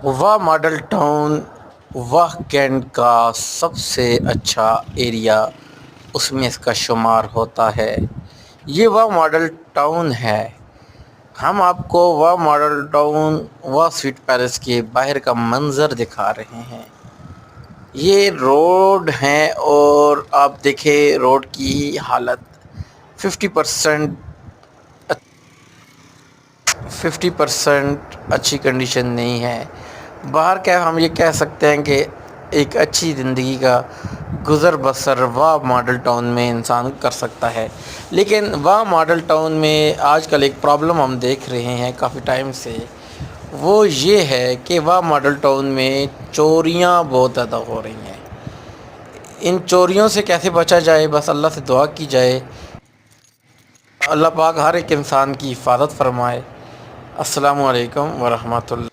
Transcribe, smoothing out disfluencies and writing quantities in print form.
واہ model town واہ Kent کا سب سے اچھا ایریا اس میں اس کا شمار ہوتا ہے۔ یہ واہ ماڈل ٹاؤن ہے۔ ہم آپ کو واہ ماڈل ٹاؤن واہ سویٹ پیلس کے باہر کا منظر دکھا رہے ہیں۔ یہ روڈ ہیں اور آپ دیکھیں روڈ کی حالت 50% اچھی کنڈیشن نہیں ہے۔ باہر کیا ہم یہ کہہ سکتے ہیں کہ ایک اچھی زندگی کا گزر بسر واہ ماڈل ٹاؤن میں انسان کر سکتا ہے، لیکن واہ ماڈل ٹاؤن میں آج کل ایک پرابلم ہم دیکھ رہے ہیں کافی ٹائم سے، وہ یہ ہے کہ واہ ماڈل ٹاؤن میں چوریاں بہت زیادہ ہو رہی ہیں۔ ان چوریوں سے کیسے بچا جائے، بس اللہ سے دعا کی جائے، اللہ پاک ہر ایک انسان کی حفاظت فرمائے۔ السلام علیکم ورحمۃ اللہ۔